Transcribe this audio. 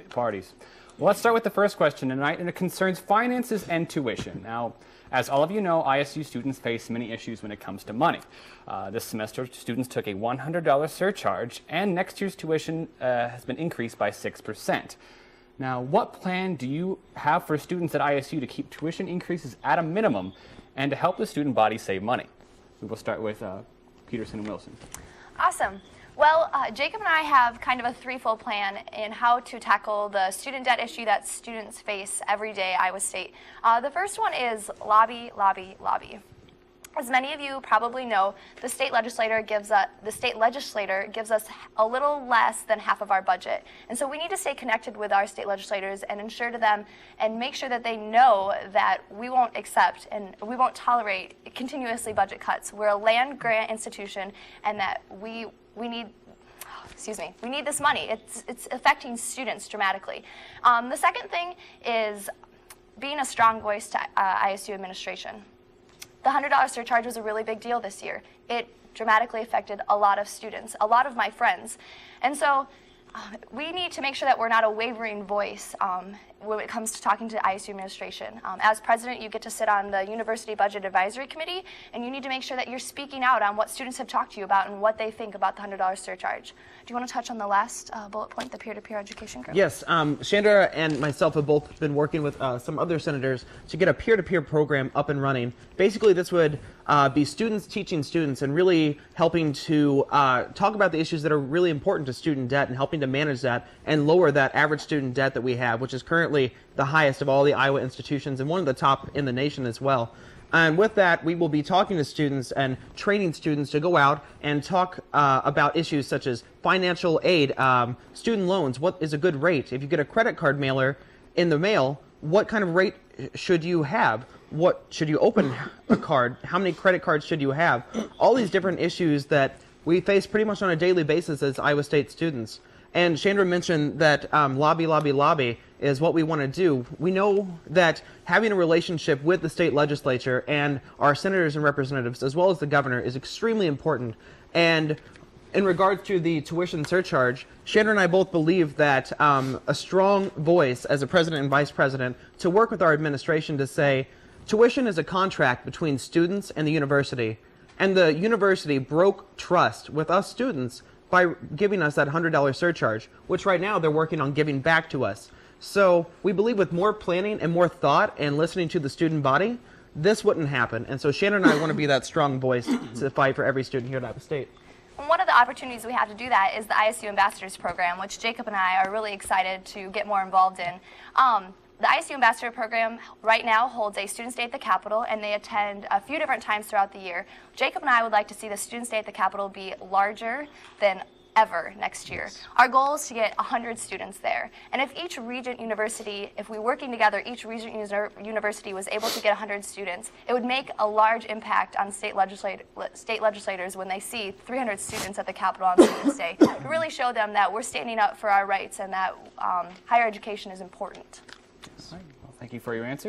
parties. Well, let's start with the first question tonight, and it concerns finances and tuition. Now, as all of you know, ISU students face many issues when it comes to money. This semester, students took a $100 surcharge, and next year's tuition has been increased by 6%. Now, what plan do you have for students at ISU to keep tuition increases at a minimum and to help the student body save money? We will start with Peterson and Wilson. Awesome. Well, Jacob and I have kind of a threefold plan in how to tackle the student debt issue that students face every day at Iowa State. The first one is lobby, lobby, lobby. As many of you probably know, the state legislator gives us a little less than half of our budget. And so we need to stay connected with our state legislators and ensure to them and make sure that they know that we won't accept and we won't tolerate continuously budget cuts. We're a land grant institution, and that we need this money. It's affecting students dramatically. The second thing is being a strong voice to ISU administration. The $100 surcharge was a really big deal this year. It dramatically affected a lot of students, a lot of my friends. And so we need to make sure that we're not a wavering voice when it comes to talking to ISU administration. As president, you get to sit on the University Budget Advisory Committee, and you need to make sure that you're speaking out on what students have talked to you about and what they think about the $100 surcharge. Do you want to touch on the last bullet point, the peer-to-peer education group? Yes, Chandra and myself have both been working with some other senators to get a peer-to-peer program up and running. Basically, this would be students teaching students and really helping to talk about the issues that are really important to student debt and helping to manage that and lower that average student debt that we have, which is currently the highest of all the Iowa institutions and one of the top in the nation as well. And with that, we will be talking to students and training students to go out and talk about issues such as financial aid, student loans, what is a good rate? If you get a credit card mailer in the mail, what kind of rate should you have? What should you open a card? How many credit cards should you have? All these different issues that we face pretty much on a daily basis as Iowa State students. And Chandra mentioned that lobby, lobby, lobby is what we want to do. We know that having a relationship with the state legislature and our senators and representatives, as well as the governor, is extremely important. And in regards to the tuition surcharge, Chandra and I both believe that a strong voice as a president and vice president to work with our administration to say, tuition is a contract between students and the university. And the university broke trust with us students by giving us that $100 surcharge, which right now they're working on giving back to us. So we believe with more planning and more thought and listening to the student body, this wouldn't happen. And so Shannon and I want to be that strong voice to fight for every student here at Iowa State. One of the opportunities we have to do that is the ISU Ambassadors Program, which Jacob and I are really excited to get more involved in. The ISU Ambassador Program right now holds a Student Day at the Capitol, and they attend a few different times throughout the year. Jacob and I would like to see the Student Day at the Capitol be larger than ever next year. Our goal is to get 100 students there. And if each Regent University, if we working together, each Regent University was able to get 100 students, it would make a large impact on state legislators when they see 300 students at the Capitol on Students Day, to really show them that we're standing up for our rights and that higher education is important. Well, thank you for your answer.